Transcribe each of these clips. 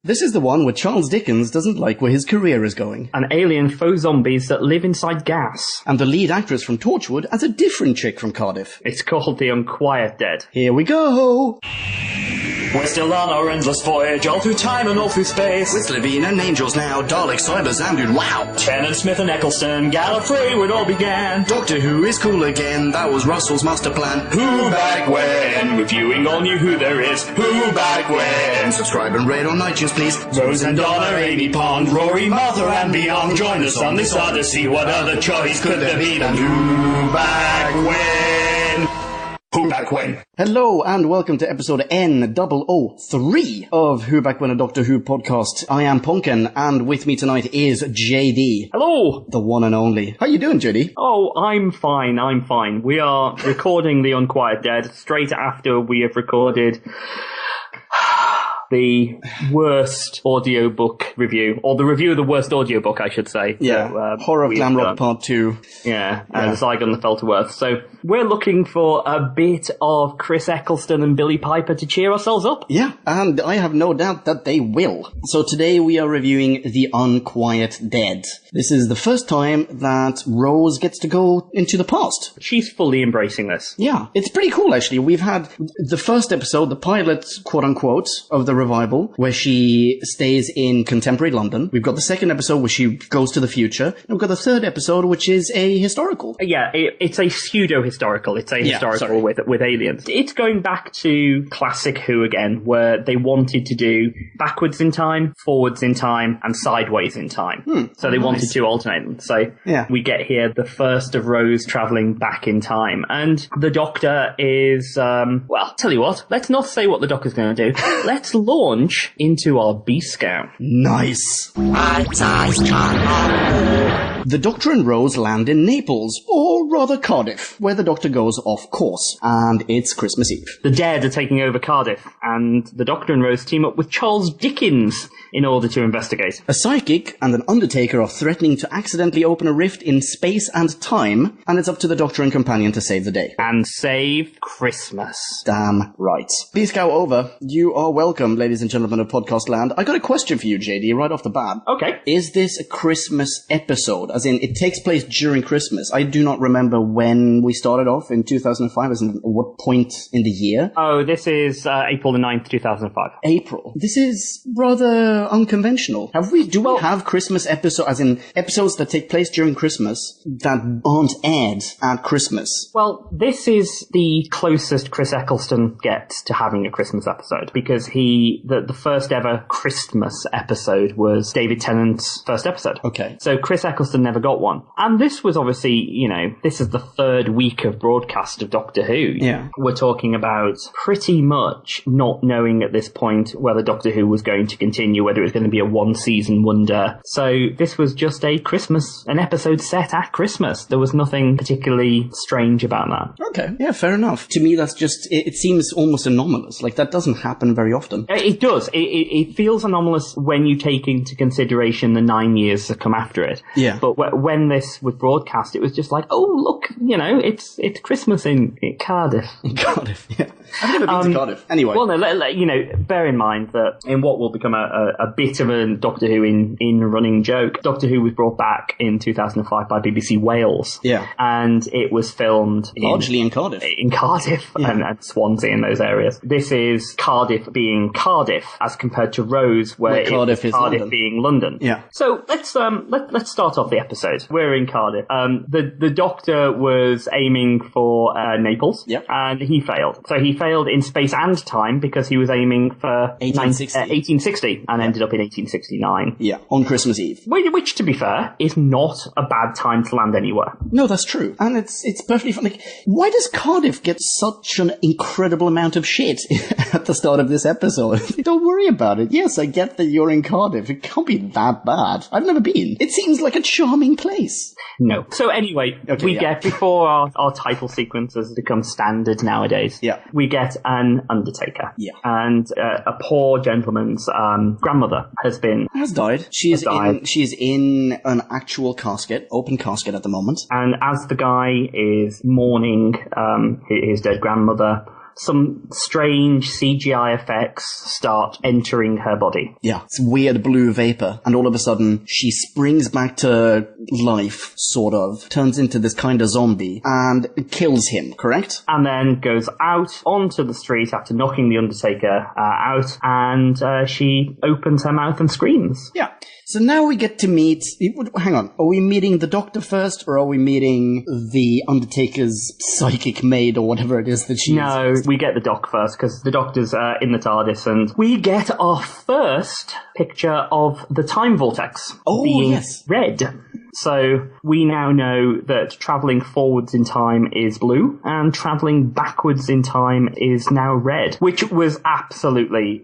This is the one where Charles Dickens doesn't like where his career is going. And alien faux zombies that live inside gas. And the lead actress from Torchwood as a different chick from Cardiff. It's called The Unquiet Dead. Here we go! We're still on our endless voyage, all through time and all through space. With Levine and angels now, Daleks, Cybers, and dude, wow! Tennant, Smith and Eccleston, Gallifrey, where it all began. Doctor Who is cool again, that was Russell's master plan. Who back when? Reviewing all new Who there is. Who back when? Subscribe and rate on iTunes, please. Rose and Donna, Amy Pond, Rory, Martha and beyond. Join us on this odyssey, what other choice could there be than Who back when? Who back when? Hello and welcome to episode N003 of Who Back When, a Doctor Who podcast. I am Punkin and with me tonight is JD. Hello! The one and only. How you doing, JD? Oh, I'm fine. We are recording The Unquiet Dead straight after we have recorded the worst audiobook review, or the review of the worst audiobook, I should say. Yeah, so, Horror of Glam Rock Part 2. Yeah, the Zygon the Felterworth. So we're looking for a bit of Chris Eccleston and Billy Piper to cheer ourselves up. Yeah, and I have no doubt that they will. So today we are reviewing The Unquiet Dead. This is the first time that Rose gets to go into the past. She's fully embracing this. Yeah, it's pretty cool actually. We've had the first episode, the pilot, quote-unquote, of the revival, where she stays in contemporary London. We've got the second episode where she goes to the future. And we've got the third episode, which is a historical. Yeah, it's a pseudo-historical. It's a historical with aliens. It's going back to classic Who again, where they wanted to do backwards in time, forwards in time, and sideways in time. So they wanted to alternate them. So we get here the first of Rose travelling back in time. And the Doctor is, well, tell you what, let's not say what the Doctor's going to do. Let's launch into our B-Scout. Nice. The Doctor and Rose land in Naples, or rather Cardiff, where the Doctor goes off course, and it's Christmas Eve. The Dead are taking over Cardiff, and the Doctor and Rose team up with Charles Dickens in order to investigate. A psychic and an undertaker are threatening to accidentally open a rift in space and time, and it's up to the Doctor and companion to save the day. And save Christmas. Damn right. B-Scout over. You are welcome, ladies and gentlemen of podcast land. I got a question for you, JD, right off the bat. Okay. Is this a Christmas episode? As in, it takes place during Christmas. I do not remember when we started off in 2005, as in what point in the year. Oh, this is April the 9th, 2005. April. This is rather unconventional. Do we have Christmas episodes, as in episodes that take place during Christmas that aren't aired at Christmas? Well, this is the closest Chris Eccleston gets to having a Christmas episode, because the first ever Christmas episode was David Tennant's first episode. Okay. So Chris Eccleston never got one. And this was obviously, this is the third week of broadcast of Doctor Who. Yeah. We're talking about pretty much not knowing at this point whether Doctor Who was going to continue, whether it was going to be a one-season wonder. So this was just an episode set at Christmas. There was nothing particularly strange about that. Okay. Yeah, fair enough. To me, that's just, it seems almost anomalous. Like, that doesn't happen very often. It does. It feels anomalous when you take into consideration the 9 years that come after it. Yeah. But when this was broadcast, it was just like, oh, look, it's Christmas in Cardiff. In Cardiff, yeah. I've never been to Cardiff. Anyway. Well, no, bear in mind that in what will become a bit of a Doctor Who in running joke, Doctor Who was brought back in 2005 by BBC Wales. Yeah. And it was filmed largely in Cardiff. In Cardiff and Swansea and those areas. This is Cardiff being Cardiff as compared to Rose, where Cardiff is Cardiff London. being London. Yeah. So let's start off the episode. We're in Cardiff. The Doctor was aiming for Naples. Yep. And he failed. So he failed in space and time because he was aiming for 1860 and ended up in 1869. Yeah, on Christmas Eve. Which, to be fair, is not a bad time to land anywhere. No, that's true. And it's perfectly fine. Like, why does Cardiff get such an incredible amount of shit at the start of this episode? Don't worry about it. Yes, I get that you're in Cardiff. It can't be that bad. I've never been. It seems like a charming place. No. So anyway, get, before our title sequences become standard nowadays, we get an undertaker. Yeah. And a poor gentleman's grandmother has died. She is in an actual casket, open casket at the moment. And as the guy is mourning his dead grandmother, some strange CGI effects start entering her body. Yeah, it's weird blue vapor. And all of a sudden, she springs back to life, sort of, turns into this kind of zombie, and kills him, correct? And then goes out onto the street after knocking the Undertaker out, and she opens her mouth and screams. Yeah. So now we get to meet... Hang on. Are we meeting the Doctor first, or are we meeting the Undertaker's psychic maid, or whatever it is that she is? No, we get the Doc first, because the Doctor's in the TARDIS, and we get our first picture of the time vortex being red. So we now know that travelling forwards in time is blue, and travelling backwards in time is now red, which was absolutely,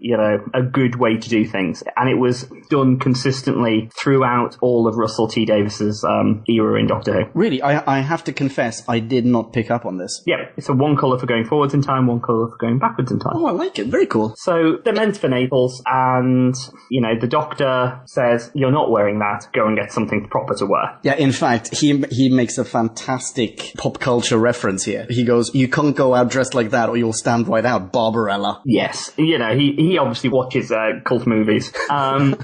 a good way to do things. And it was done consistently throughout all of Russell T Davis's era in Doctor Who. Really? I have to confess, I did not pick up on this. Yeah, it's a one colour for going forwards in time, one colour for going backwards in time. Oh, I like it. Very cool. So they're meant for Naples, and, the Doctor says, you're not wearing that, go and get something proper to wear. Yeah, in fact, he makes a fantastic pop culture reference here. He goes, you can't go out dressed like that or you'll stand right out, Barbarella. Yes, he obviously watches cult movies. And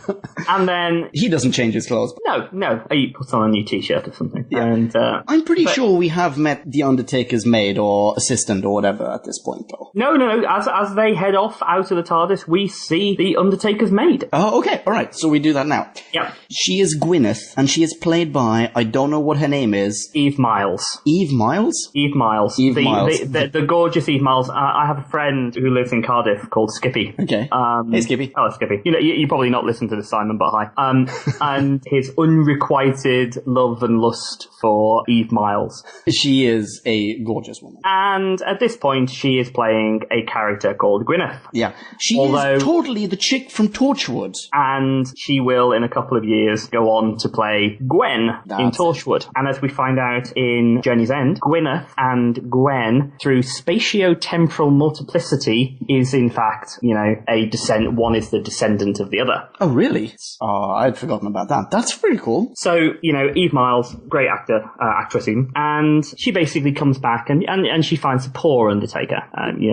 then... He doesn't change his clothes. No, he puts on a new t-shirt or something. Yeah. And, I'm pretty sure we have met the Undertaker's maid or assistant or whatever at this point, though. No, as they head off out of the TARDIS, we see the Undertaker's maid. Oh, okay, alright, so we do that now. Yeah. She is Gwyneth, and she is played by, I don't know what her name is. Eve Miles. Eve Miles? Eve Miles. The gorgeous Eve Miles. I have a friend who lives in Cardiff called Skippy. Okay. Hey, Skippy. Hello, Skippy. You probably not listen to this, Simon, but hi. And his unrequited love and lust for Eve Miles. She is a gorgeous woman. And at this point, she is playing a character called Gwyneth. Yeah. She is totally the chick from Torchwood. And she will, in a couple of years, go on to play Gwen in Torchwood. And as we find out in Journey's End, Gwyneth and Gwen, through spatio-temporal multiplicity, is in fact, a descent. One is the descendant of the other. Oh, really? Oh, I'd forgotten about that. That's pretty cool. So, Eve Miles, great actress even, and she basically comes back and she finds the poor Undertaker,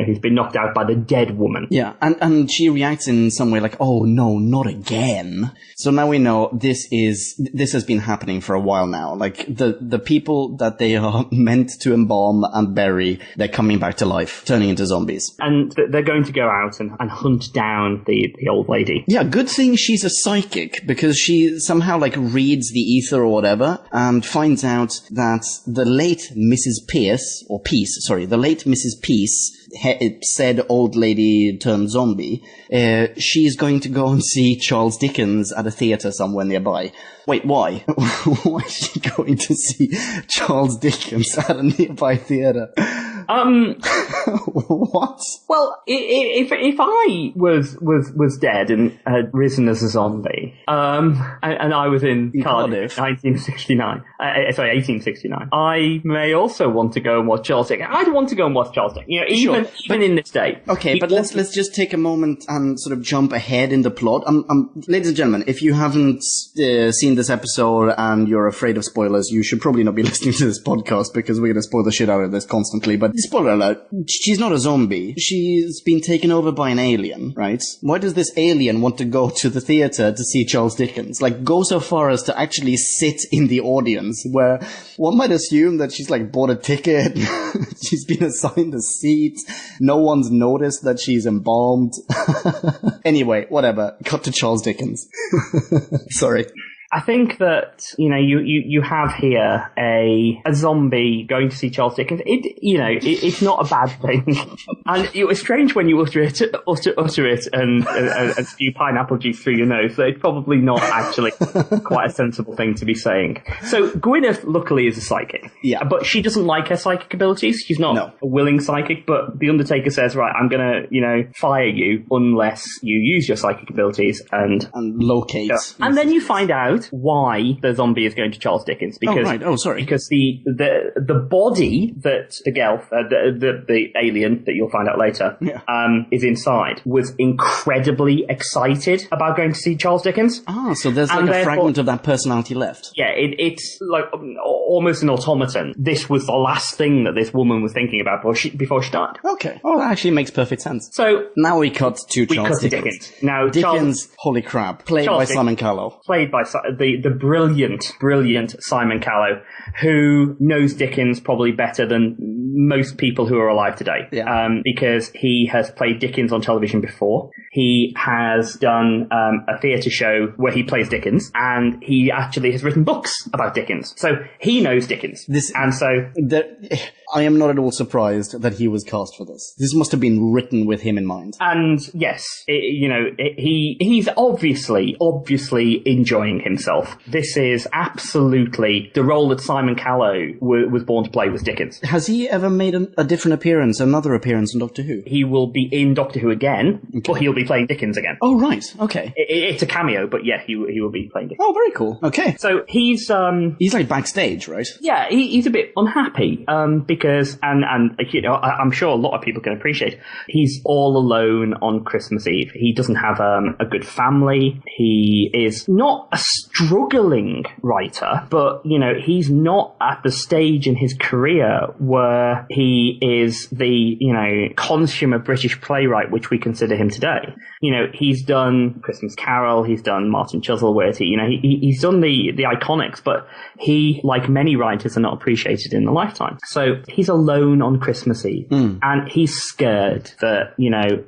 who's been knocked out by the dead woman. Yeah, and she reacts in some way like, oh no, not again. So now we know this has been happening for a while now. Like, the people that they are meant to embalm and bury, they're coming back to life, turning into zombies. And they're going to go out and hunt down the old lady. Yeah, good thing she's a psychic, because she somehow, reads the ether or whatever, and finds out that the late Mrs. Peace, said old lady turned zombie, she's going to go and see Charles Dickens at a theatre somewhere nearby. Wait, why? Why is she going to see Charles Dickens at a nearby theatre? What? Well, if I was dead and had risen as a zombie, and I was in Cardiff, 1869, I may also want to go and watch Charles Dickens. I'd want to go and watch Charles Dickens, even in this day. Okay, but let's just take a moment and sort of jump ahead in the plot. Ladies and gentlemen, if you haven't seen this episode and you're afraid of spoilers, you should probably not be listening to this podcast, because we're going to spoil the shit out of this constantly. But spoiler alert, she's not a zombie. She's been taken over by an alien, right? Why does this alien want to go to the theatre to see Charles Dickens? Go so far as to actually sit in the audience, where one might assume that she's bought a ticket, she's been assigned a seat, no one's noticed that she's embalmed. Anyway, whatever. Cut to Charles Dickens. Sorry. I think that, you have here a zombie going to see Charles Dickens. It's not a bad thing. And it was strange when you utter it and spew pineapple juice through your nose. So it's probably not actually quite a sensible thing to be saying. So Gwyneth, luckily, is a psychic. Yeah. But she doesn't like her psychic abilities. She's not a willing psychic, but the Undertaker says, right, I'm gonna, fire you unless you use your psychic abilities and locate. Yeah. And then you find out why the zombie is going to Charles Dickens. Because, sorry. Because the body that the Gelf, the alien that you'll find out later, is inside, was incredibly excited about going to see Charles Dickens. So there's like a fragment of that personality left. Yeah, it's like almost an automaton. This was the last thing that this woman was thinking about before she died. Okay. Oh, that actually makes perfect sense. So now we cut to Charles Dickens. Now, Dickens, holy crap, played by Simon Callow. Played by the brilliant Simon Callow, who knows Dickens probably better than most people who are alive today. Yeah. Because he has played Dickens on television before. He has done a theatre show where he plays Dickens, and he actually has written books about Dickens. So he knows Dickens. I am not at all surprised that he was cast for this. This must have been written with him in mind. And yes, he's obviously enjoying himself. This is absolutely the role that Simon Callow was born to play, was Dickens. Has he ever made a different appearance, another appearance in Doctor Who? He will be in Doctor Who again, but he'll be playing Dickens again. Oh, right. Okay. It's a cameo, but yeah, he will be playing Dickens. Oh, very cool. Okay. So he's like backstage, right? Yeah, he's a bit unhappy, because, and I'm sure a lot of people can appreciate, he's all alone on Christmas Eve. He doesn't have a good family. He is not a struggling writer, but, he's not at the stage in his career where he is the, consummate British playwright, which we consider him today. He's done Christmas Carol, he's done Martin Chuzzlewit, he's done the iconics, but he, like many writers, are not appreciated in the lifetime. So he's alone on Christmas Eve, and he's scared that,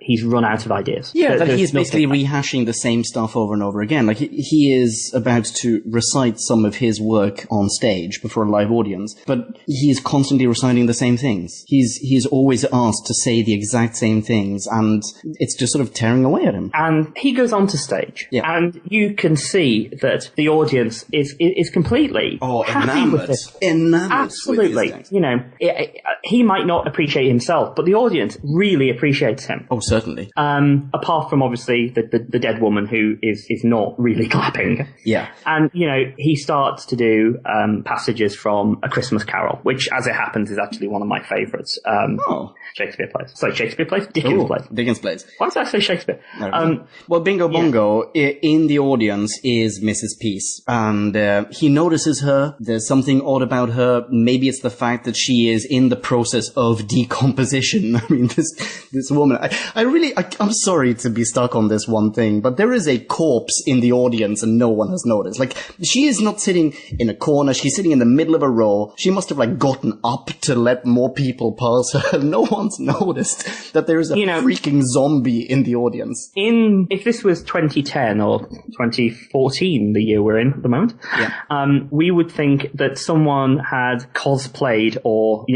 he's run out of ideas. Yeah, that he's basically rehashing the same stuff over and over again. Like, he is about to recite some of his work on stage before a live audience, but he is constantly reciting the same things. He's always asked to say the exact same things, and it's just sort of tearing away at him. And he goes onto stage, and you can see that the audience is completely happy with this. Enamored. Absolutely. With these he might not appreciate himself, but the audience really appreciates him. Oh, certainly. Apart from, obviously, the dead woman who is not really clapping. Yeah. And, he starts to do passages from A Christmas Carol, which, as it happens, is actually one of my favourites. Shakespeare plays. Sorry, Shakespeare plays? Dickens plays. Dickens plays. Why did I say Shakespeare? Well, Bingo Bongo, in the audience, is Mrs. Peace. And he notices her. There's something odd about her. Maybe it's the fact that she is in the process of decomposition. I mean, this woman... I'm sorry to be stuck on this one thing, but there is a corpse in the audience and no one has noticed. Like, she is not sitting in a corner. She's sitting in the middle of a row. She must have, gotten up to let more people pass her. No one's noticed that there is a freaking zombie in the audience. If this was 2010 or 2014, the year we're in at the moment, we would think that someone had cosplayed or,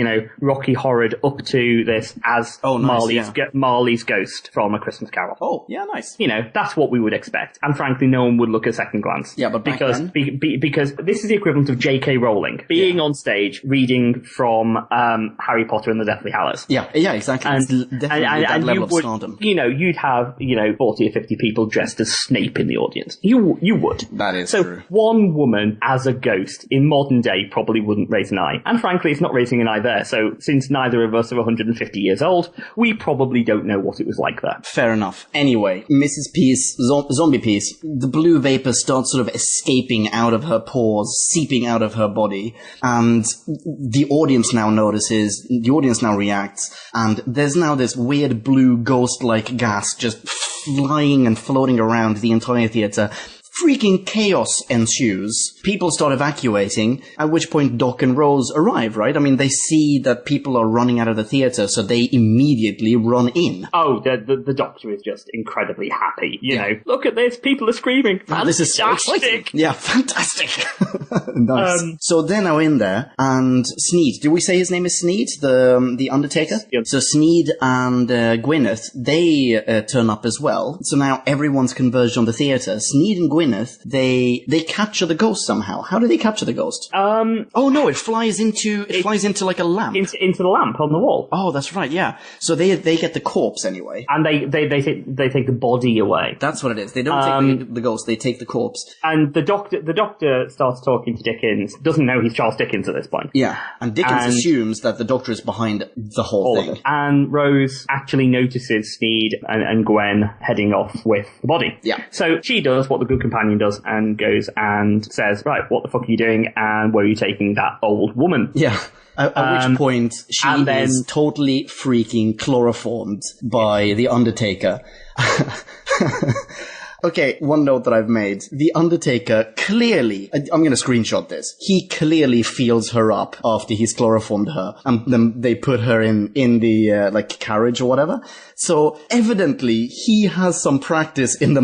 Rocky Horrored up to this as Marley's ghost from A Christmas Carol. Oh, yeah, nice. That's what we would expect. And frankly, no one would look at second glance. Yeah, but because this is the equivalent of J.K. Rowling being on stage reading from Harry Potter and the Deathly Hallows. Yeah, exactly. And, it's definitely that level of stardom. You'd have 40 or 50 people dressed as Snape in the audience. You would. That is true. So one woman as a ghost in modern day probably wouldn't raise an eye. And frankly, it's not raising an eye there. So since neither of us are 150 years old, we probably don't know what it was like there. Fair enough. Anyway, Mrs. Peace, Zombie Peace, the blue vapor starts sort of escaping out of her pores, seeping out of her body, and the audience now notices, the audience now reacts, and there's now this weird blue ghost-like gas just flying and floating around the entire theater. Freaking chaos ensues. People start evacuating, at which point Doc and Rose arrive, right? I mean, they see that people are running out of the theater, so they immediately run in. Oh, the Doctor is just incredibly happy. You know, look at this, people are screaming. Fantastic. This is so exciting. Yeah, fantastic. Nice. So they're now in there, and Sneed, do we say his name is Sneed, the Undertaker? Yep. So Sneed and Gwyneth, they turn up as well. So now everyone's converged on the theater. Sneed and Gwyneth Gwyneth, they capture the ghost somehow. How do they capture the ghost? Oh no, it flies into like a lamp. Into the lamp on the wall. Oh, that's right, yeah. So they get the corpse anyway. And they take the body away. That's what it is. They don't take the ghost, they take the corpse. And the doctor starts talking to Dickens, doesn't know he's Charles Dickens at this point. Yeah, and Dickens assumes that the doctor is behind the whole thing. And Rose actually notices Sneed and Gwen heading off with the body. Yeah. So she does what the good companion does and goes and says, right, what the fuck are you doing and where are you taking that old woman? Yeah. At which point she is totally freaking chloroformed by the Undertaker. Okay, one note that I've made. The Undertaker clearly, I'm going to screenshot this, he clearly feels her up after he's chloroformed her, and then they put her in the, carriage or whatever. So, evidently, he has some practice in the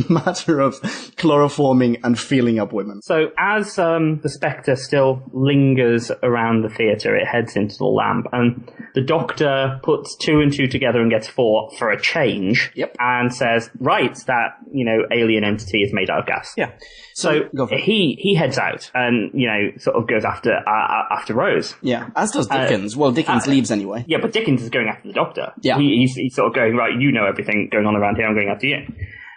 matter of chloroforming and feeling up women. So, as the Spectre still lingers around the theatre, it heads into the lamp, and the Doctor puts 2 and 2 together and gets 4 for a change. Yep. And says, right, that, alien entity is made out of gas. Yeah. So he heads out and, sort of goes after Rose. Yeah, as does Dickens. Dickens leaves anyway. Yeah, but Dickens is going after the Doctor. Yeah. He's sort of going, right, you know everything going on around here, I'm going after you.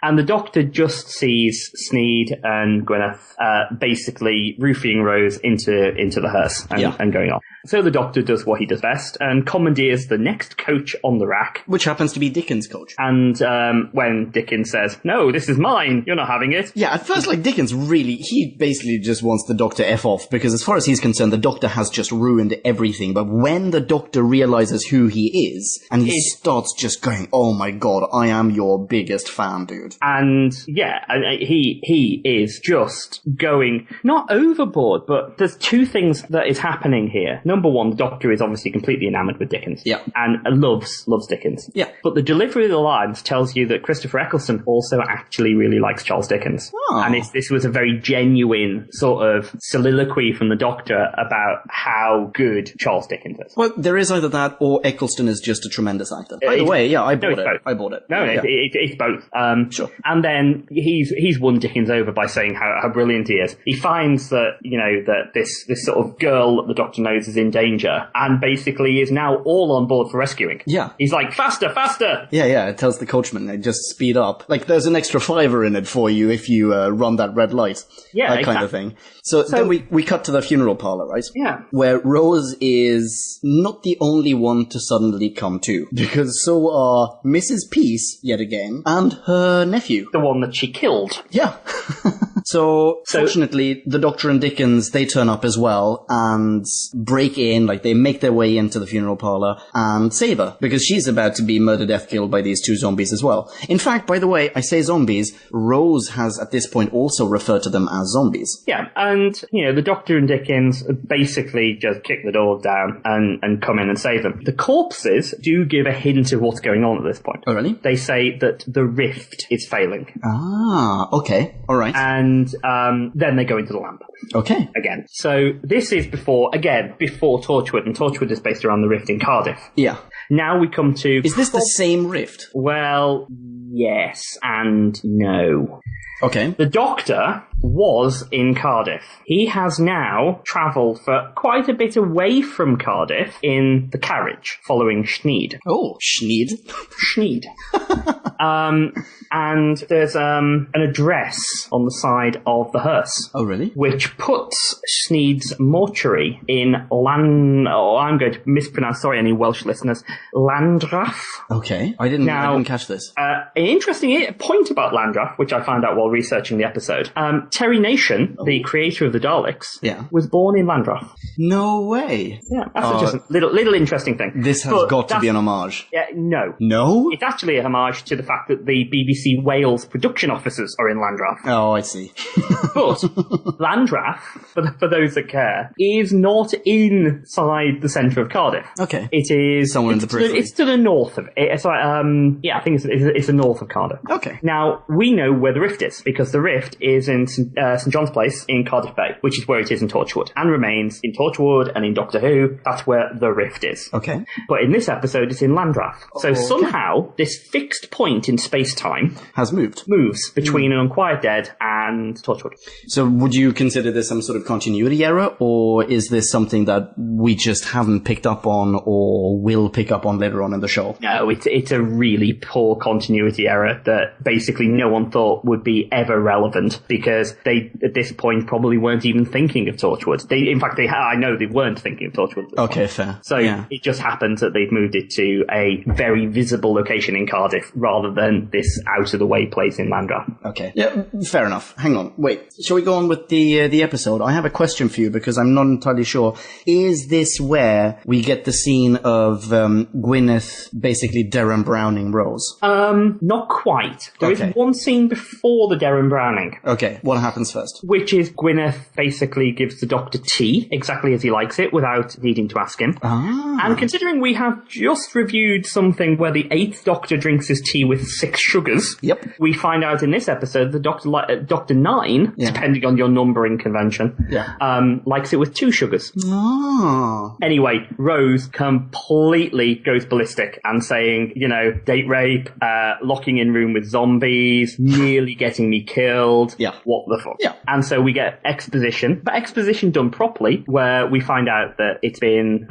And the Doctor just sees Sneed and Gwyneth basically roofing Rose into the hearse and going off. So the Doctor does what he does best and commandeers the next coach on the rack. Which happens to be Dickens' coach. And when Dickens says, no, this is mine, you're not having it. Yeah, at first, Dickens he basically just wants the Doctor F off, because as far as he's concerned, the Doctor has just ruined everything. But when the Doctor realizes who he is, and he starts just going, oh my god, I am your biggest fan, dude. And yeah, he is just going, not overboard, but there's 2 things that is happening here. Number one, the Doctor is obviously completely enamored with Dickens. Yeah. And loves Dickens. Yeah. But the delivery of the lines tells you that Christopher Eccleston also actually really likes Charles Dickens. Oh. And this was a very genuine sort of soliloquy from the Doctor about how good Charles Dickens is. Well, there is either that or Eccleston is just a tremendous actor. By the way, yeah, I bought it. No, yeah. it's both. Sure. And then he's won Dickens over by saying how brilliant he is. He finds that, that this sort of girl that the Doctor knows is in danger and basically is now all on board for rescuing. Yeah. He's like, faster, faster! Yeah, it tells the coachman, just speed up. There's an extra $5 in it for you if you run that red light. Yeah, that kind of thing. So then we cut to the funeral parlor, right? Yeah. Where Rose is not the only one to suddenly come to, because so are Mrs. Peace, yet again, and her nephew. The one that she killed. Yeah. So, fortunately, the Doctor and Dickens, they turn up as well and break in, they make their way into the funeral parlor and save her, because she's about to be murder death killed by these 2 zombies as well. In fact, by the way, I say zombies, Rose has at this point also referred to them as zombies. Yeah, and, the Doctor and Dickens basically just kick the door down and come in and save them. The corpses do give a hint of what's going on at this point. Oh, really? They say that the rift is failing. Ah, okay. All right. And then they go into the lamp. Okay. Again. So this is before Torchwood, and Torchwood is based around the rift in Cardiff. Yeah. Now we come to... Is this the same rift? Well, yes and no. Okay. The Doctor was in Cardiff. He has now travelled for quite a bit away from Cardiff in the carriage, following Sneed. Oh, Sneed. Sneed. And there's an address on the side of the hearse. Oh, really? Which puts Sneed's mortuary in I'm going to mispronounce, sorry, any Welsh listeners, Landraff. Okay. I didn't catch this. An interesting point about Landraff, which I found out while researching the episode. Terry Nation, the creator of the Daleks, was born in Landraff. No way. Yeah, that's just a little interesting thing. This has got to be an homage. Yeah, no. No? It's actually a homage to the fact that the BBC Wales production offices are in Landraff. Oh, I see. But Landraff, for those that care, is not inside the centre of Cardiff. Okay. It is somewhere in the periphery. It's to the north of it. It's like, I think it's the north of Cardiff. Okay. Now, we know where the rift is, because the rift is in St John's Place in Cardiff Bay, which is where it is in Torchwood, and remains in Torchwood and in Doctor Who. That's where the rift is. Okay. But in this episode, it's in Landraff. So somehow, this fixed point in space-time moves between an Unquiet Dead and Torchwood. So would you consider this some sort of continuity error, or is this something that we just haven't picked up on or will pick up on later on in the show? No, it's a really poor continuity error that basically no one thought would be ever relevant, because they, at this point, probably weren't even thinking of Torchwood. I know they weren't thinking of Torchwood. Okay, fair. So it just happens that they've moved it to a very visible location in Cardiff rather than this out-of-the-way place in Landra. Okay. Yeah, fair enough. Hang on. Wait. Shall we go on with the episode? I have a question for you because I'm not entirely sure. Is this where we get the scene of Gwyneth basically Derren Browning Rose? Not quite. There is one scene before the Derren Browning. Okay. What happens first? Which is Gwyneth basically gives the Doctor tea exactly as he likes it without needing to ask him. And considering we have just reviewed something where the 8th Doctor drinks his tea with 6 sugars, we find out in this episode that Doctor 9, depending on your numbering convention, likes it with 2 sugars. Anyway, Rose completely goes ballistic and saying, date rape, locking in room with zombies, nearly getting me killed. What the fuck? And so we get exposition, but exposition done properly, where we find out that it's been,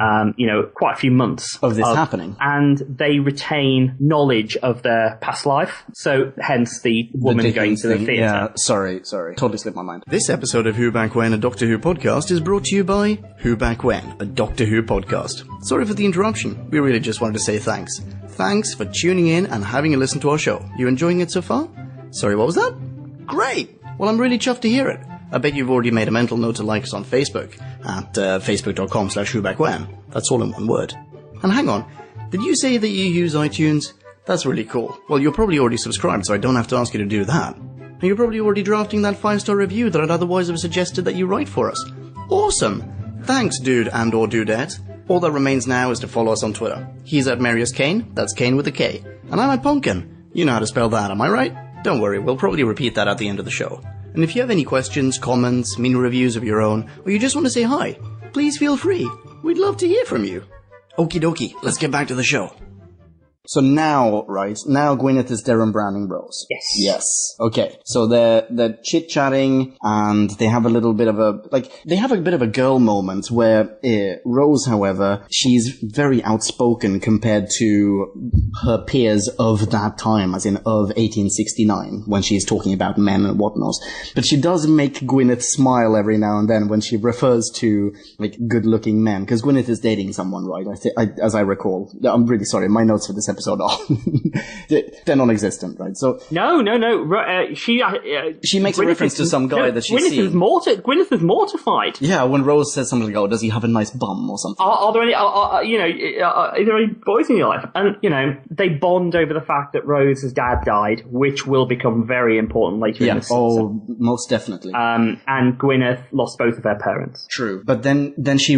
quite a few months of this happening. And they retain knowledge of their past life. So hence the woman going to the theatre. Yeah, sorry. Totally slipped my mind. This episode of Who Back When, a Doctor Who podcast, is brought to you by Who Back When, a Doctor Who podcast. Sorry for the interruption. We really just wanted to say thanks. Thanks for tuning in and having a listen to our show. You enjoying it so far? Sorry, what was that? Great! Well, I'm really chuffed to hear it. I bet you've already made a mental note to like us on Facebook at facebook.com/whobackwhen. That's all in one word. And hang on, did you say that you use iTunes? That's really cool. Well, you're probably already subscribed, so I don't have to ask you to do that. And you're probably already drafting that 5-star review that I'd otherwise have suggested that you write for us. Awesome! Thanks, dude and or dudette. All that remains now is to follow us on Twitter. He's at Marius Kane, that's Kane with a K. And I'm at Pumpkin. You know how to spell that, am I right? Don't worry, we'll probably repeat that at the end of the show. And if you have any questions, comments, mini reviews of your own, or you just want to say hi, please feel free. We'd love to hear from you. Okie dokie, let's get back to the show. So now, now Gwyneth is Derren Browning Rose. Yes. Okay. So they're chit-chatting and they have a little bit of a girl moment where Rose, however, she's very outspoken compared to her peers of that time, as in of 1869, when she's talking about men and whatnot. But she does make Gwyneth smile every now and then when she refers to, good-looking men, because Gwyneth is dating someone, right? As I recall. I'm really sorry, my notes for this episode are they're non-existent, right? So no. She makes a reference to some guy that she's seen. Gwyneth is mortified. Yeah, when Rose says something like, does he have a nice bum or something? Are there any, is there any boys in your life? And, they bond over the fact that Rose's dad died, which will become very important later in the season. Oh, most definitely. And Gwyneth lost both of her parents. True. But then she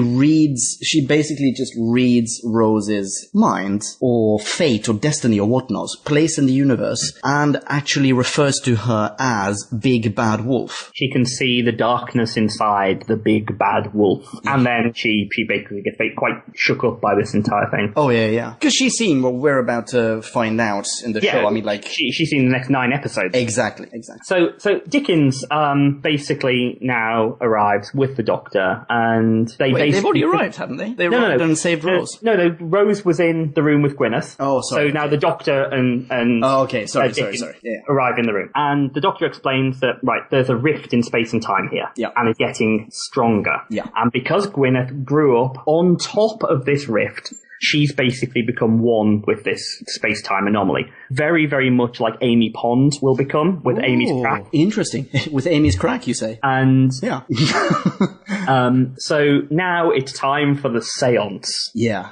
basically just reads Rose's mind, or fate, or destiny, or whatnot, place in the universe, and actually refers to her as Big Bad Wolf. She can see the darkness inside the Big Bad Wolf. And then she basically gets quite shook up by this entire thing. Oh, yeah. Because she's seen what we're about to find out in the show. I mean, she's seen the next 9 episodes. Exactly. So Dickens basically now arrives with the Doctor, and they've already arrived, haven't they? They arrived and saved Rose. No, Rose was in the room with Gwyneth. Oh, sorry. So now the Doctor and sorry. Yeah. arrive in the room. And the Doctor explains that, there's a rift in space and time here. Yeah. And it's getting stronger. Yeah. And because Gwyneth grew up on top of this rift, she's basically become one with this space-time anomaly. Very, very much like Amy Pond will become with Amy's crack. Interesting. With Amy's crack, you say? And yeah. So now it's time for the seance. Yeah.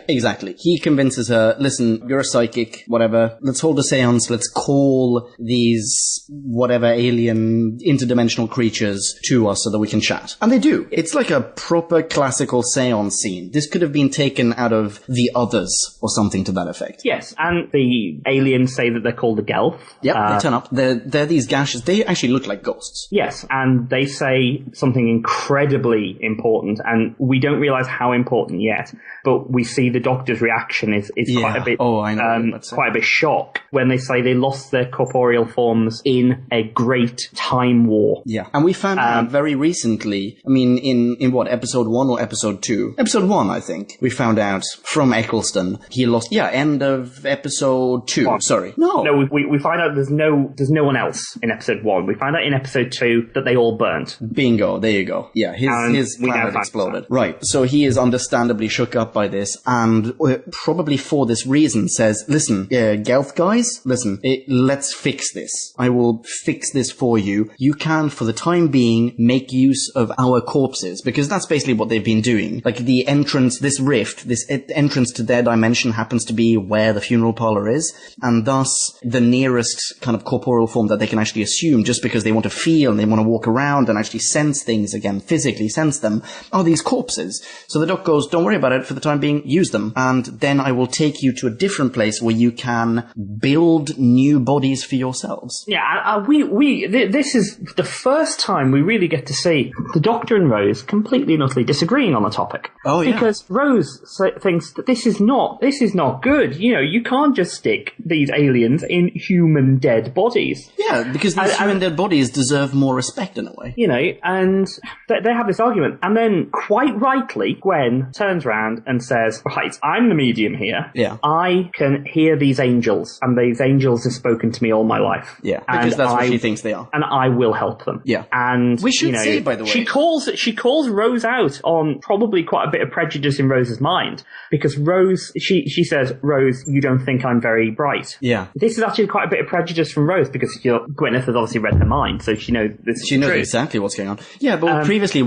Exactly. He convinces her, listen, you're a psychic, whatever. Let's hold a seance. Let's call these whatever alien interdimensional creatures to us so that we can chat. And they do. It's like a proper classical seance scene. This could have been taken out of The Others or something to that effect. Yes, and the aliens say that they're called the Gelf. Yep, they turn up. They're these gaseous. They actually look like ghosts. Yes, and they say something incredibly important, and we don't realize how important yet, but we see the Doctor's reaction is quite a bit, quite a bit shock when they say they lost their corporeal forms in a great time war. Yeah, and we found out very recently, I mean, in what, episode 1 or episode 2? Episode 1, I think. We found out from Eccleston he lost, end of episode 2, sorry. No, we find out there's no one else in episode 1. We find out in episode 2 that they all burnt. Bingo, there you go. Yeah, his planet exploded. Right, so he is understandably shook up by this, and probably for this reason says, listen, Gelth guys, listen, let's fix this. I will fix this for you. You can, for the time being, make use of our corpses, because that's basically what they've been doing. Like, the entrance, this rift, this entrance to their dimension happens to be where the funeral parlor is, and thus the nearest kind of corporeal form that they can actually assume, just because they want to feel and they want to walk around and actually sense things again, physically sense them, are these corpses. So the Doc goes, don't worry about it, for the time being, use them, and then I will take you to a different place where you can build new bodies for yourselves. Yeah, this is the first time we really get to see the Doctor and Rose completely and utterly disagreeing on the topic. Oh, yeah. Because Rose thinks that this is not good. You know, you can't just stick these aliens in human dead bodies. Yeah, because these human dead bodies deserve more respect in a way. You know, and they have this argument. And then, quite rightly, Gwen turns around and says, right, I'm the medium here. Yeah. I can hear these angels, and these angels have spoken to me all my life. Yeah, because that's what she thinks they are. And I will help them. Yeah. And we should say, by the way, she calls Rose out on probably quite a bit of prejudice in Rose's mind, because Rose, she says, Rose, you don't think I'm very bright. Yeah. This is actually quite a bit of prejudice from Rose, because Gwyneth has obviously read her mind, so she knows this is She knows true. exactly what's going on. Yeah, but previously,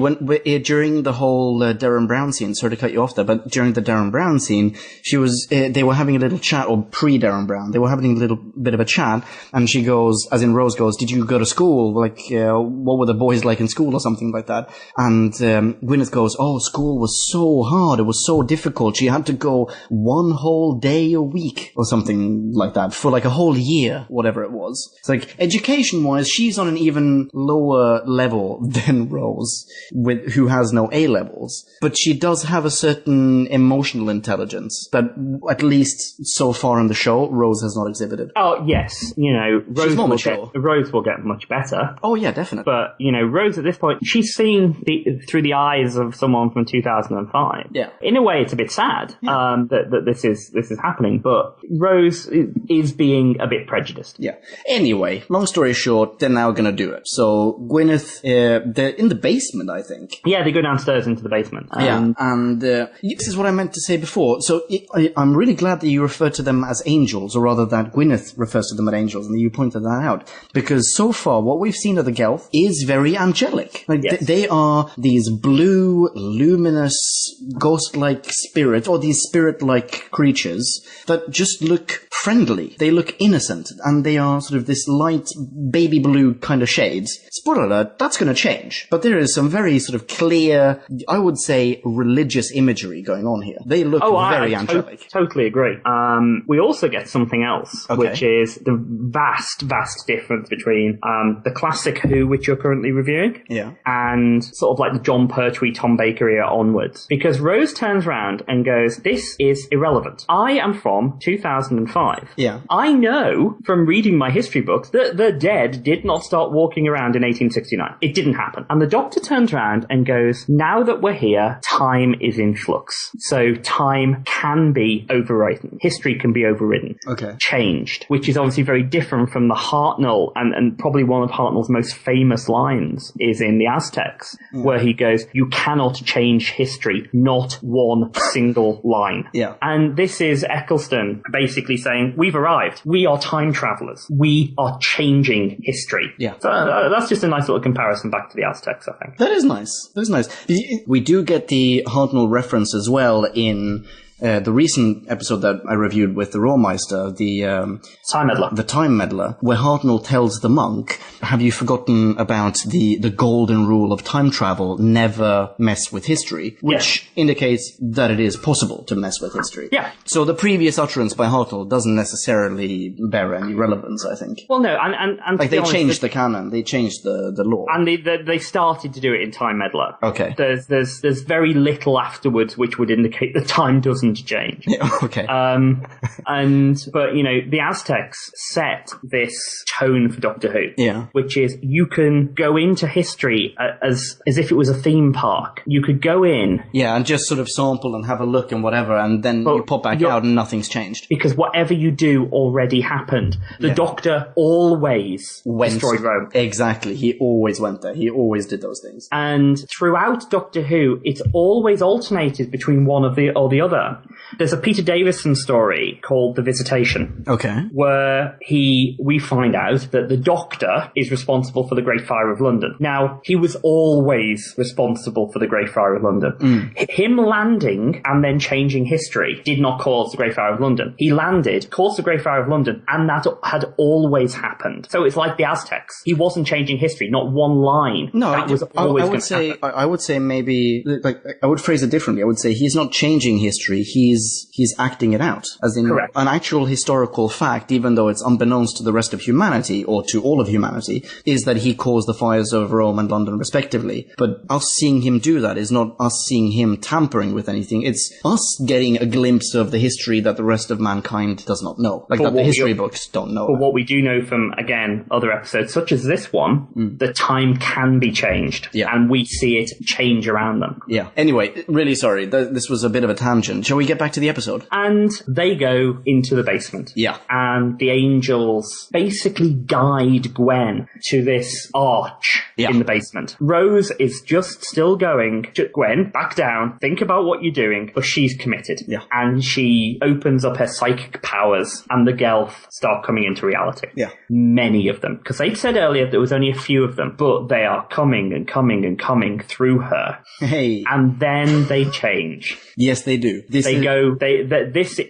during the whole Darren Brown scene, sorry to cut you off there, but during the Darren Brown scene, they were having a little chat, or pre-Darren Brown, they were having a little bit of a chat, and she goes, as in Rose goes, did you go to school? Like, what were the boys like in school, or something like that? And Gwyneth goes, oh, school was so hard, it was so difficult, she had to go one whole day a week, or something like that, for like a whole year, whatever it was. It's like, education-wise, she's on an even lower level than Rose, who has no A-levels. But she does have a certain emotional intelligence that, at least so far in the show, Rose has not exhibited. Oh, yes. You know, Rose will get much better. Oh, yeah, definitely. But, you know, Rose at this point, she's seen through the eyes of someone from 2005. Yeah. In a way, it's a bit sad that this is happening, but Rose is being a bit prejudiced. Yeah. Anyway, long story short, they're now going to do it. So Gwyneth, they're in the basement, I think. Yeah, they go downstairs into the basement. And this is what I meant to say before. So I'm really glad that you refer to them as angels, or rather that Gwyneth refers to them as angels, and you pointed that out. Because so far, what we've seen of the Gelth is very angelic. Like, yes. They are these blue, luminous, ghost-like spirits, or these spirit-like creatures that just look friendly. They look innocent, and they are sort of this light baby blue kind of shades. Spoiler alert, that's going to change. But there is some very sort of clear, I would say, religious imagery going on here. They look very angelic. Totally agree. We also get something else, which is the vast difference between the classic Who, which you're currently reviewing, and sort of like the John Pertwee, Tom Baker era onwards. Because Rose turns around and goes, this is irrelevant. I am from 2005. Yeah. I know from reading my history books that the dead did not start walking around in 1869. It didn't happen. And the Doctor turns around and goes, now that we're here, time is in flux. So time can be overwritten. History can be overridden. Okay. Changed. Which is obviously very different from the Hartnell, and probably one of Hartnell's most famous lines is in the Aztecs, where he goes, you cannot change history, not one single line. Yeah. And this is Eccleston basically saying, we've arrived. We are time travelers. We are changing history. Yeah. So that's just a nice little comparison back to the Aztecs, I think. That is nice. That is nice. We do get the Hartnell reference as well in the recent episode that I reviewed with the Rawmeister, the Time Meddler, where Hartnell tells the monk, have you forgotten about the golden rule of time travel, never mess with history, which indicates that it is possible to mess with history. Yeah. So the previous utterance by Hartnell doesn't necessarily bear any relevance, I think. Well, no, and like, they changed the canon, they changed the law. And they started to do it in Time Meddler. Okay. There's very little afterwards which would indicate that time doesn't change. Yeah, okay. But, you know, the Aztecs set this tone for Doctor Who. Yeah. Which is, you can go into history as if it was a theme park. You could go in. Yeah, and just sort of sample and have a look and whatever, and then you pop back out and nothing's changed. Because whatever you do already happened. The Doctor always destroyed Rome. Exactly. He always went there. He always did those things. And throughout Doctor Who, it's always alternated between one or the other. There's a Peter Davison story called The Visitation. Okay. Where we find out that the Doctor is responsible for the Great Fire of London. Now, he was always responsible for the Great Fire of London. Him landing and then changing history did not cause the Great Fire of London. He landed, caused the Great Fire of London, and that had always happened. So it's like the Aztecs. He wasn't changing history, not one line. No, that was always going to happen. I would say maybe, like, I would phrase it differently. I would say he's not changing history, he's acting it out. As in, correct. An actual historical fact, even though it's unbeknownst to the rest of humanity, or to all of humanity, is that he caused the fires of Rome and London respectively. But us seeing him do that is not us seeing him tampering with anything. It's us getting a glimpse of the history that the rest of mankind does not know. Like, that the history books don't know. But what we do know from, again, other episodes, such as this one, the time can be changed. Yeah. And we see it change around them. Yeah. Anyway, really sorry. This was a bit of a tangent. Shall we get back to the episode? And they go into the basement. Yeah. And the angels basically guide Gwen to this arch in the basement. Rose is just still going, Gwen, back down, think about what you're doing, but she's committed. Yeah. And she opens up her psychic powers, and the Gelf start coming into reality. Yeah. Many of them. Because they'd said earlier there was only a few of them, but they are coming and coming and coming through her. Hey. And then they change. Yes, they do. This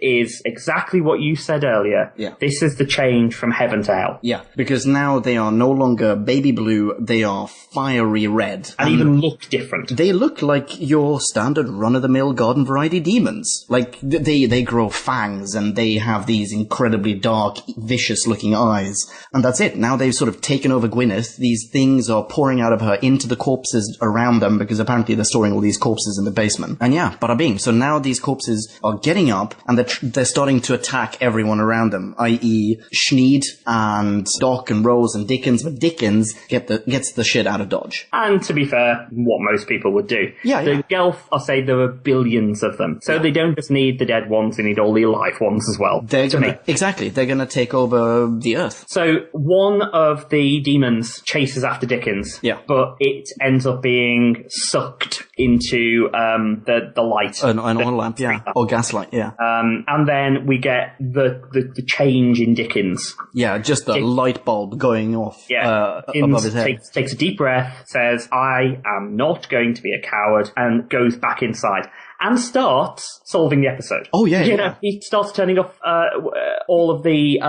is exactly what you said earlier. Yeah. This is the change from heaven to hell. Yeah, because now they are no longer baby blue, they are fiery red. And even look different. They look like your standard run-of-the-mill garden variety demons. Like, they grow fangs, and they have these incredibly dark, vicious-looking eyes. And that's it. Now they've sort of taken over Gwyneth. These things are pouring out of her into the corpses around them, because apparently they're storing all these corpses in the basement. And yeah, bada bing. So now these corpses are getting up, and they're starting to attack everyone around them, i.e. Schneid and Doc and Rose and Dickens, but Dickens gets the shit out of Dodge. And to be fair, what most people would do. The Gelf, I'll say there are billions of them. So they don't just need the dead ones, they need all the alive ones as well. Exactly. They're going to take over the Earth. So one of the demons chases after Dickens. Yeah. But it ends up being sucked into the light. An oil lamp, yeah. Or gaslight, yeah. And then we get the change in Dickens. Yeah, just the light bulb going off above his head. Takes a deep breath, says, I am not going to be a coward, and goes back inside. And starts solving the episode. Oh, yeah. He starts turning off all of the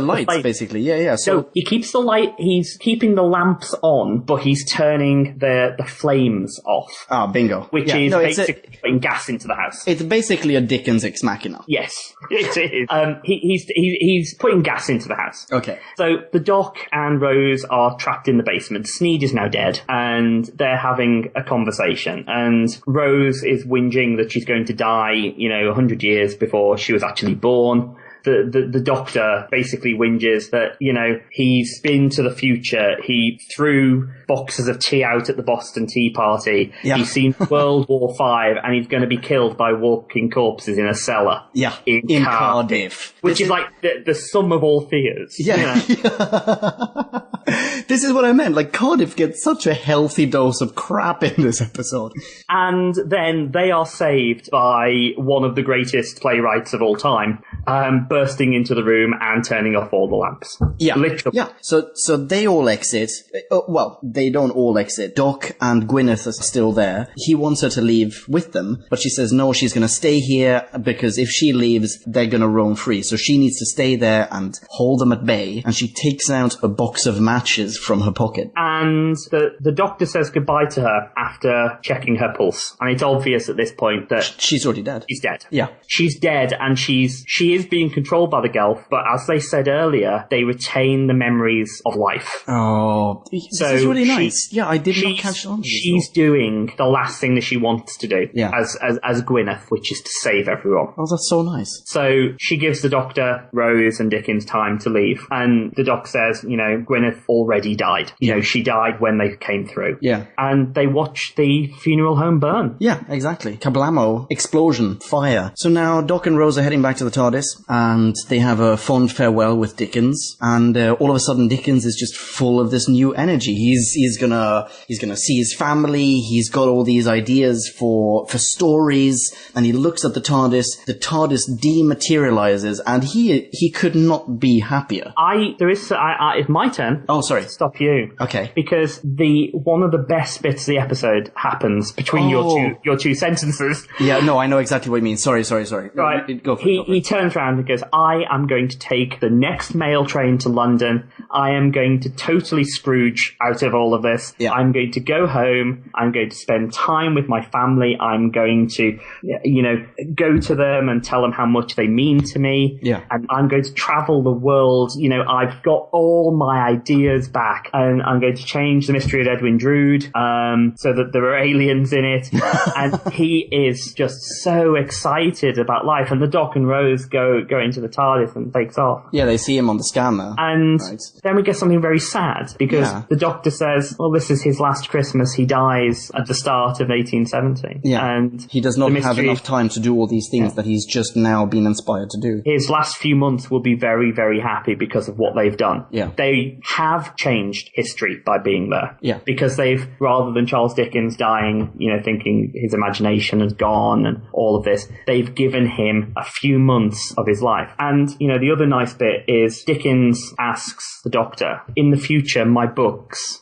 lights, basically. Yeah. So he keeps the light, he's keeping the lamps on, but he's turning the flames off. Ah, bingo. Which is basically putting gas into the house. It's basically a Dickens ex machina. Yes, it is. He's putting gas into the house. Okay. So the Doc and Rose are trapped in the basement. Sneed is now dead, and they're having a conversation, and Rose is whinging that she's going to die, 100 years before she was actually born. The Doctor basically whinges that, he's been to the future. He threw boxes of tea out at the Boston Tea Party. Yeah. He's seen World War V, and he's going to be killed by walking corpses in a cellar. Yeah. In Cardiff. Which is like the sum of all fears. Yeah. This is what I meant. Like, Cardiff gets such a healthy dose of crap in this episode. And then they are saved by one of the greatest playwrights of all time, bursting into the room and turning off all the lamps. Yeah. Literally. Yeah. So they all exit. Well, they don't all exit. Doc and Gwyneth are still there. He wants her to leave with them, but she says no, she's going to stay here because if she leaves, they're going to roam free. So she needs to stay there and hold them at bay. And she takes out a box of matches from her pocket. And the doctor says goodbye to her after checking her pulse. And it's obvious at this point that she's already dead. She's dead. Yeah. She's dead, and she is being controlled by the Gelf, but as they said earlier, they retain the memories of life. Oh, this is really nice. Yeah, I did not catch on to this. She's doing the last thing that she wants to do as Gwyneth, which is to save everyone. Oh, that's so nice. So she gives the doctor, Rose and Dickens time to leave, and the doc says, Gwyneth already died. She died when they came through. Yeah. And they watch the funeral home burn. Yeah, exactly. Kablamo, explosion, fire. So now Doc and Rose are heading back to the TARDIS, and they have a fond farewell with Dickens, and all of a sudden Dickens is just full of this new energy. He's gonna see his family. He's got all these ideas for stories, and he looks at the TARDIS dematerializes, and he could not be happier. It's my turn. Oh, sorry. Stop you. Okay. Because one of the best bits of the episode happens between your two sentences. Yeah, no, I know exactly what you mean. Sorry. Right. Go for it. He turns around and goes, I am going to take the next mail train to London. I am going to totally Scrooge out of all of this. Yeah. I'm going to go home. I'm going to spend time with my family. I'm going to, go to them and tell them how much they mean to me. Yeah. And I'm going to travel the world. I've got all my ideas back, and I'm going to change the mystery of Edwin Drood, so that there are aliens in it. And he is just so excited about life. And the Doc and Rose go into the TARDIS and takes off. Yeah, they see him on the scanner. And then we get something very sad, because the Doctor says, well, this is his last Christmas. He dies at the start of 1870. Yeah. And he does not have enough time to do all these things that he's just now been inspired to do. His last few months will be very, very happy because of what they've done. Yeah. They have changed history by being there. Yeah. Because they've, rather than Charles Dickens dying, thinking his imagination has gone and all of this, they've given him a few months of his life. And, the other nice bit is Dickens asks the Doctor, in the future, my books,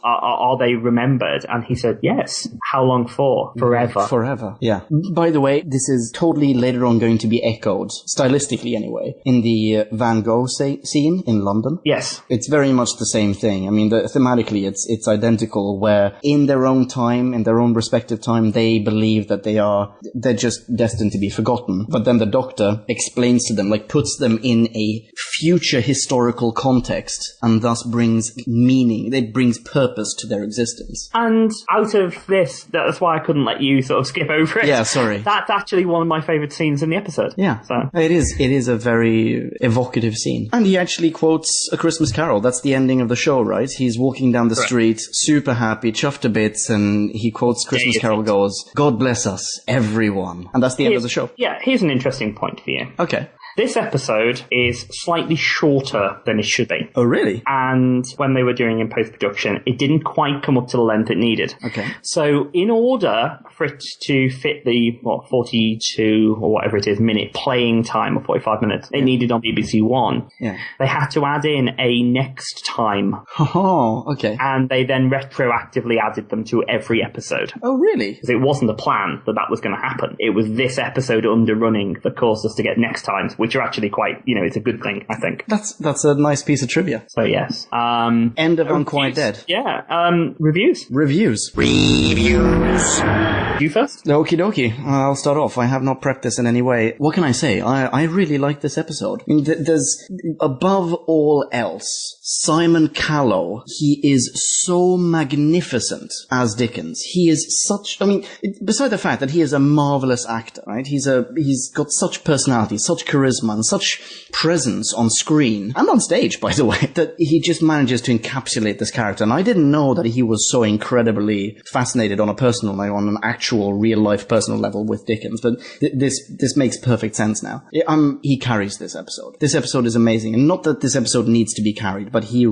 are they remembered? And he said, yes. How long for? Forever. Forever. Yeah. By the way, this is totally later on going to be echoed, stylistically anyway, in the Van Gogh scene in London. Yes. It's very much the same thing. I mean, thematically, it's identical, where in their own time, in their own respective time, they believe that they're just destined to be forgotten. But then the Doctor explains to them, puts them in a future historical context, and thus brings meaning, it brings purpose to their existence. And out of this, that's why I couldn't let you sort of skip over it. Yeah, sorry. That's actually one of my favourite scenes in the episode. Yeah. So it is a very evocative scene. And he actually quotes A Christmas Carol. That's the ending of the show, right? He's walking down the street, super happy, chuffed to bits, and he quotes Christmas Carol, goes, God bless us, everyone. And that's the end of the show. Yeah, here's an interesting point for you. Okay. This episode is slightly shorter than it should be. Oh, really? And when they were doing in post-production, it didn't quite come up to the length it needed. Okay. So in order for it to fit the, 42 or whatever it is minute playing time, or 45 minutes, it needed on BBC One, they had to add in a next time. Oh, okay. And they then retroactively added them to every episode. Oh, really? Because it wasn't the plan that was going to happen. It was this episode underrunning that caused us to get next times, which are actually quite, it's a good thing, I think. That's a nice piece of trivia. So, yes. End of Unquiet Dead. Yeah. Reviews. You first? Okie dokie. I'll start off. I have not prepped this in any way. What can I say? I really like this episode. I mean, there's, above all else, Simon Callow, he is so magnificent as Dickens. He is beside the fact that he is a marvelous actor, right? He's got such personality, such charisma, and such presence on screen, and on stage, by the way, that he just manages to encapsulate this character. And I didn't know that he was so incredibly fascinated on a personal level, on an actual real-life personal level with Dickens, but this makes perfect sense now. He carries this episode. This episode is amazing, and not that this episode needs to be carried, but he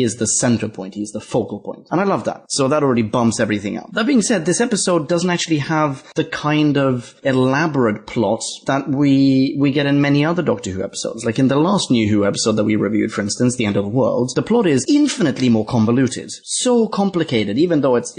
is the center point, he's the focal point. And I love that. So that already bumps everything up. That being said, this episode doesn't actually have the kind of elaborate plot that we get in in many other Doctor Who episodes. Like in the last New Who episode that we reviewed, for instance, The End of the World, the plot is infinitely more convoluted. So complicated, even though it's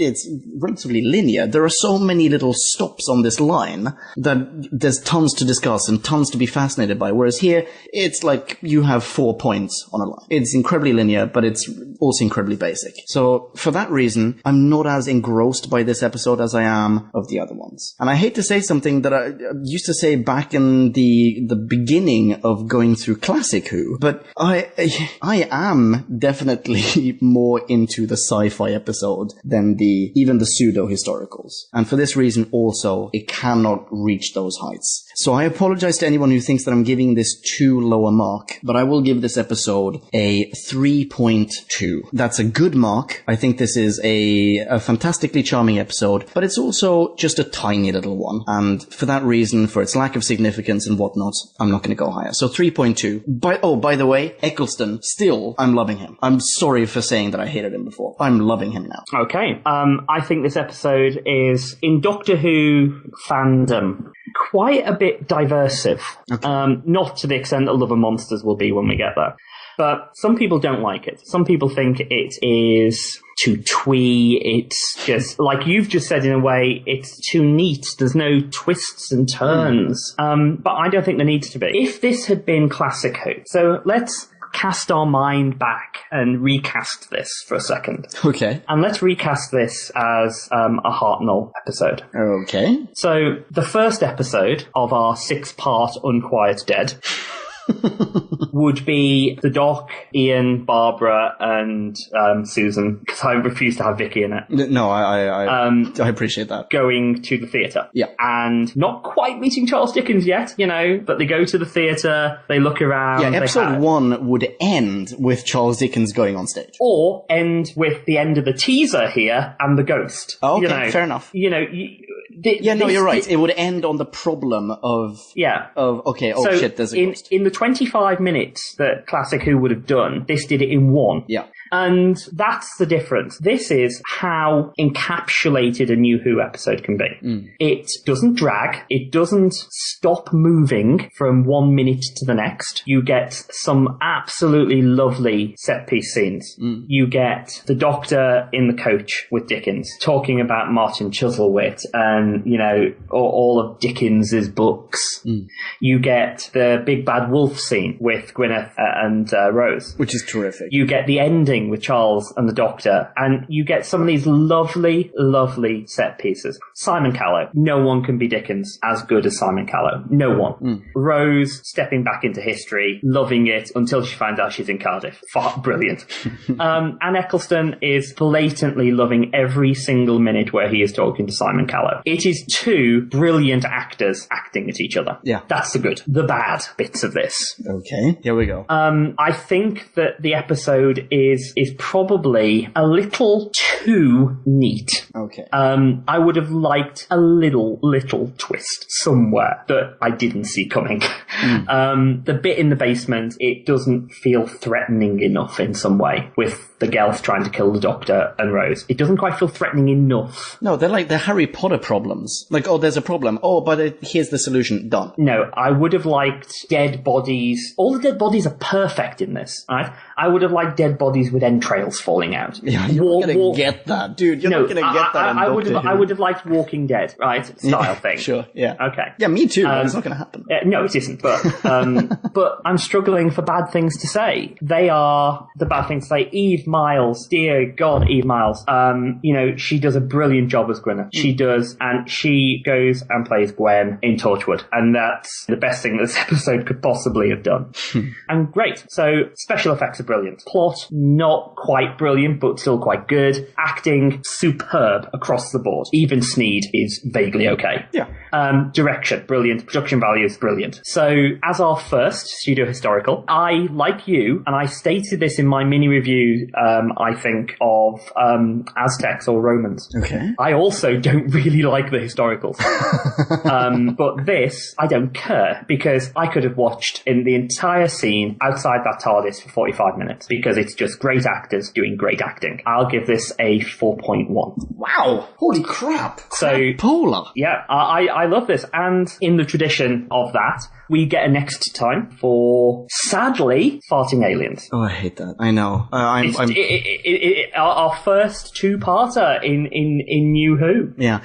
relatively linear. There are so many little stops on this line that there's tons to discuss and tons to be fascinated by. Whereas here, it's like you have 4 points on a line. It's incredibly linear, but it's also incredibly basic. So for that reason, I'm not as engrossed by this episode as I am of the other ones. And I hate to say something that I used to say back in the beginning of going through classic Who, but I am definitely more into the sci-fi episode than even the pseudo-historicals. And for this reason also, it cannot reach those heights. So I apologize to anyone who thinks that I'm giving this too low a mark, but I will give this episode a 3.2. That's a good mark. I think this is a fantastically charming episode, but it's also just a tiny little one. And for that reason, for its lack of significance and whatnot, I'm not going to go higher. So 3.2. By the way, Eccleston, still, I'm loving him. I'm sorry for saying that I hated him before. I'm loving him now. Okay. I think this episode is, in Doctor Who fandom, quite a bit diversive. Okay. Not to the extent that Love and Monsters will be when we get there. But some people don't like it. Some people think it is too twee. It's just, like you've just said in a way, it's too neat. There's no twists and turns. But I don't think there needs to be. If this had been classic Who, so let's cast our mind back and recast this for a second. Okay. And let's recast this as a Hartnell episode. Okay. So the first episode of our 6-part Unquiet Dead would be the Doc, Ian, Barbara, and Susan, because I refuse to have Vicky in it. No, I appreciate that. Going to the theatre. Yeah. And not quite meeting Charles Dickens yet, but they go to the theatre, they look around. Yeah, episode 1 would end with Charles Dickens going on stage. Or end with the end of the teaser here and the ghost. Oh, okay, fair enough. You're right. It would end on the problem of... Yeah. There's a ghost. In the 25 minutes that Classic Who would have done, this did it in 1. Yeah. And that's the difference. This is how encapsulated a New Who episode can be. It doesn't drag. It doesn't stop moving from 1 minute to the next. You get some absolutely lovely set-piece scenes. You get the Doctor in the coach with Dickens talking about Martin Chuzzlewit and, all of Dickens's books. You get the Big Bad Wolf scene with Gwyneth and Rose. Which is terrific. You get the ending with Charles and the Doctor, and you get some of these lovely, lovely set pieces. Simon Callow. No one can be Dickens as good as Simon Callow. No one. Rose stepping back into history, loving it until she finds out she's in Cardiff. Brilliant. And Eccleston is blatantly loving every single minute where he is talking to Simon Callow. It is 2 brilliant actors acting at each other. Yeah. That's the good. The bad bits of this. Okay, here we go. I think that the episode is probably a little too neat. Okay. I would have liked a little twist somewhere that I didn't see coming. The bit in the basement, it doesn't feel threatening enough in some way with the Gelth trying to kill the Doctor and Rose. It doesn't quite feel threatening enough. No, they're like the Harry Potter problems. Like, oh, there's a problem. Oh, but here's the solution. Done. No, I would have liked dead bodies. All the dead bodies are perfect in this, right? I would have liked dead bodies with entrails falling out. Yeah, you're not going to get that, dude. You're not going to get that. I would have liked Walking Dead, right? Style thing. Sure, yeah. Okay. Yeah, me too. It's not going to happen. No, it isn't. But but I'm struggling for bad things to say. They are the bad things to say. Eve Miles, dear God, Eve Miles. She does a brilliant job as Gwyneth. She does, and she goes and plays Gwen in Torchwood, and that's the best thing this episode could possibly have done. And great. So special effects are brilliant. Plot, not quite brilliant, but still quite good. Acting, superb across the board. Even Sneed is vaguely okay. Yeah. Direction, brilliant. Production values, brilliant. So, as our first pseudo-historical, I, like you, and I stated this in my mini-review, I think, of Aztecs or Romans. Okay. I also don't really like the historicals. But this, I don't care, because I could have watched in the entire scene outside that TARDIS for 45 minutes, because it's just great actors doing great acting. I'll give this a 4.1. Wow! Holy crap! So, Polar. yeah, I love this. And in the tradition of that, we get a next time for, sadly, farting aliens. Oh, I hate that. I know. Our first two-parter in New Who. Yeah.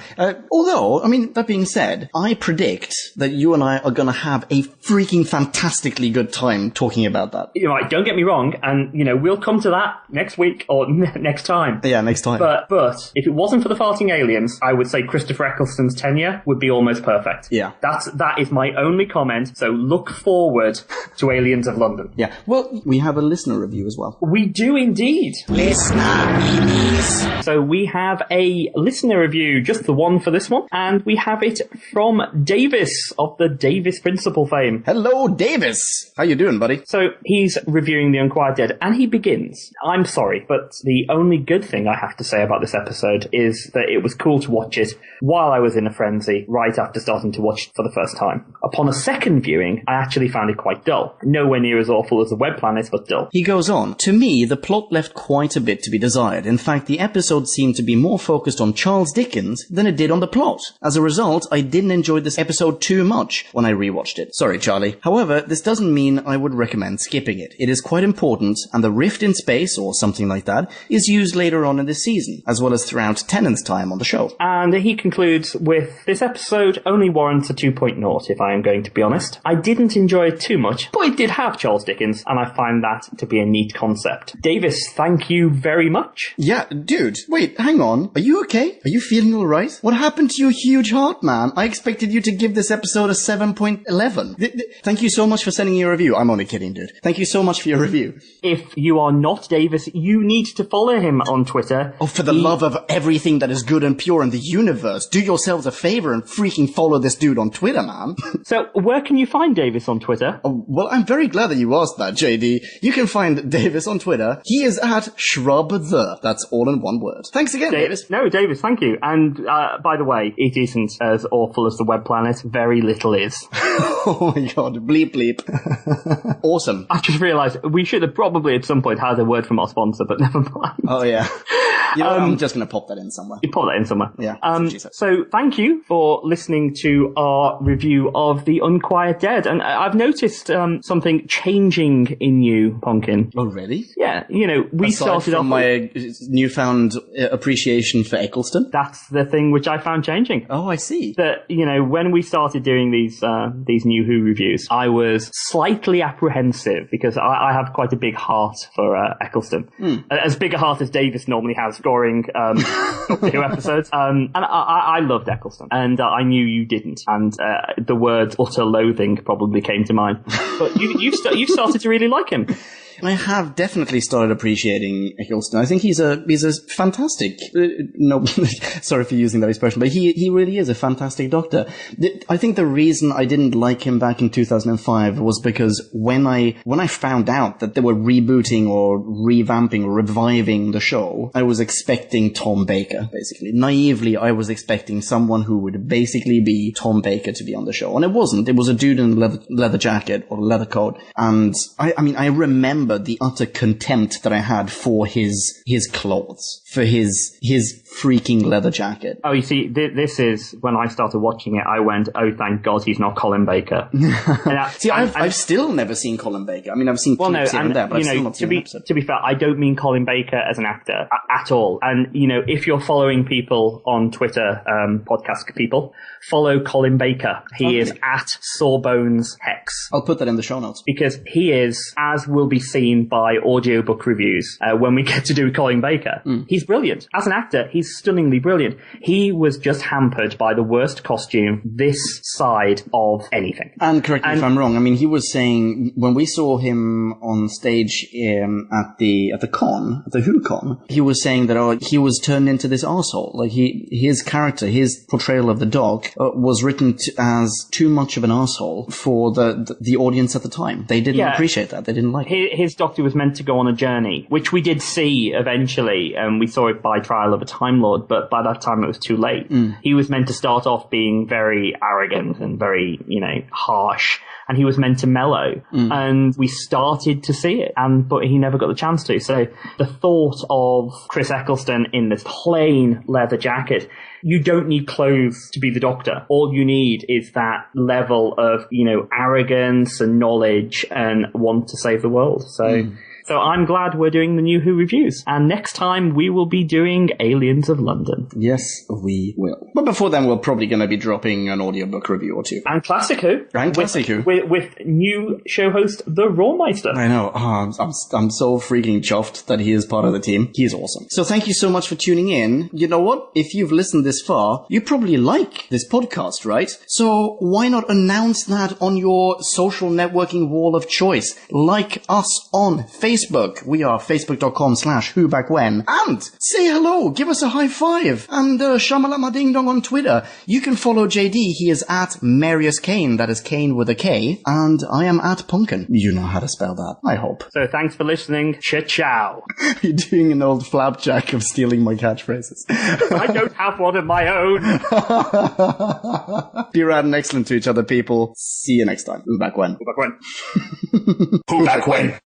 Although, I mean, that being said, I predict that you and I are going to have a freaking fantastically good time talking about that. You're right, don't get me wrong, and, we'll come to that next week or next time. Yeah, next time. But if it wasn't for the farting aliens, I would say Christopher Eccleston's tenure would be almost perfect. Yeah. That is my only comment, so look forward to Aliens of London. Yeah. Well, we have a listener review as well. We do indeed. Listener reviews. So we have a listener review, just the one for this one, and we have it from Davis of the Davis Principle fame. Hello, Davis. How you doing, buddy? So he's reviewing The Unquiet Dead, and he begins, I'm sorry, but the only good thing I have to say about this episode is that it was cool to watch it while I was in a frenzy, right after starting to watch it for the first time. Upon a second viewing, I actually found it quite dull. Nowhere near as awful as The Web Planet, but dull. He goes on, to me, the plot left quite a bit to be desired. In fact, the episode seemed to be more focused on Charles Dickens than it did on the plot. As a result, I didn't enjoy this episode too much when I rewatched it. Sorry, Charlie. However, this doesn't mean I would recommend skipping it. It is quite important, and the rift in space, or something like that, is used later on in this season, as well as throughout Tennant's time on the show. And he concludes with, this episode only warrants a 2.0, if I am going to be honest. I didn't enjoy it too much, but it did have Charles Dickens, and I find that to be a neat concept. Davis, thank you very much. Yeah, dude, wait, hang on. Are you okay? Are you feeling alright? What happened to your huge heart, man? I expected you to give this episode a 7.11. Thank you so much for sending your review. I'm only kidding, dude. Thank you so much for your review. If you are not Davis, you need to follow him on Twitter. Oh, for the love of everything that is good and pure in the universe, do yourselves a favor and freaking follow this dude on Twitter, man. So, where can you find Davis on Twitter? Oh, well, I'm very glad that you asked that, JD. You can find Davis on Twitter. He is at ShrubThe. That's all in one word. Thanks again, Davis. No, Davis, thank you. And, by the way, it isn't as awful as The Web Planet. Very little is. Oh my god, bleep bleep. Awesome. I just realised we should have probably at some point had a word from our sponsor, but never mind. Oh yeah. You know, I'm just going to pop that in somewhere. You pop that in somewhere. Yeah. So thank you for listening to our review of The Unquiet Dead. And I've noticed something changing in you, Pumpkin. Oh, really? Yeah. We started off from my newfound appreciation for Eccleston. That's the thing which I found changing. Oh, I see. That, when we started doing these New Who reviews, I was slightly apprehensive because I have quite a big heart for Eccleston. As big a heart as Davis normally has scoring Doctor Who episodes. And I loved Eccleston, and I knew you didn't. And the word utter loathing probably came to mind. But you've started to really like him. I have definitely started appreciating Eccleston. I think he's a fantastic, no, sorry for using that expression, but he really is a fantastic doctor. I think the reason I didn't like him back in 2005 was because when I found out that they were rebooting or revamping or reviving the show, I was expecting Tom Baker, basically. Naively, I was expecting someone who would basically be Tom Baker to be on the show. And it wasn't. It was a dude in a leather jacket or leather coat. And I remember the utter contempt that I had for his clothes, for his freaking leather jacket. Oh, you see, this is when I started watching it. I went, "Oh, thank God, he's not Colin Baker." I've still never seen Colin Baker. I mean, I've seen clips here and there, but I've still not seen an episode. To be fair, I don't mean Colin Baker as an actor at all. And if you're following people on Twitter, podcast people, follow Colin Baker. He is at Sawbones Hex. I'll put that in the show notes because he is, as will be seen by audiobook reviews when we get to do Colin Baker. He's brilliant as an actor. He's stunningly brilliant. He was just hampered by the worst costume this side of anything. And correct me if I'm wrong. I mean, he was saying when we saw him on stage at the Who Con, he was saying that he was turned into this arsehole. Like his character, his portrayal of the dog was written as too much of an arsehole for the audience at the time. They didn't appreciate that. They didn't like it. His doctor was meant to go on a journey, which we did see eventually, and we saw it by trial of a Time Lord, but by that time it was too late. He was meant to start off being very arrogant and very, harsh, and he was meant to mellow, and we started to see it, but he never got the chance to. So the thought of Chris Eccleston in this plain leather jacket, you don't need clothes to be the Doctor. All you need is that level of, arrogance and knowledge and want to save the world. So I'm glad we're doing the New Who reviews. And next time we will be doing Aliens of London. Yes, we will. But before then, we're probably going to be dropping an audiobook review or two. And Classic Who. With new show host, The Rawmeister. I know. I'm so freaking chuffed that he is part of the team. He's awesome. So thank you so much for tuning in. You know what? If you've listened this far, you probably like this podcast, right? So why not announce that on your social networking wall of choice? Like us on Facebook. We are facebook.com/whobackwhen. And say hello, give us a high five, and shamalama ding dong on Twitter. You can follow JD. He is at Marius Kane. That is Kane with a K. And I am at Punkin. You know how to spell that, I hope. So thanks for listening. Ciao. You're doing an old flapjack of stealing my catchphrases. I don't have one of my own. Be rad and excellent to each other, people. See you next time. Who back when? Who back when?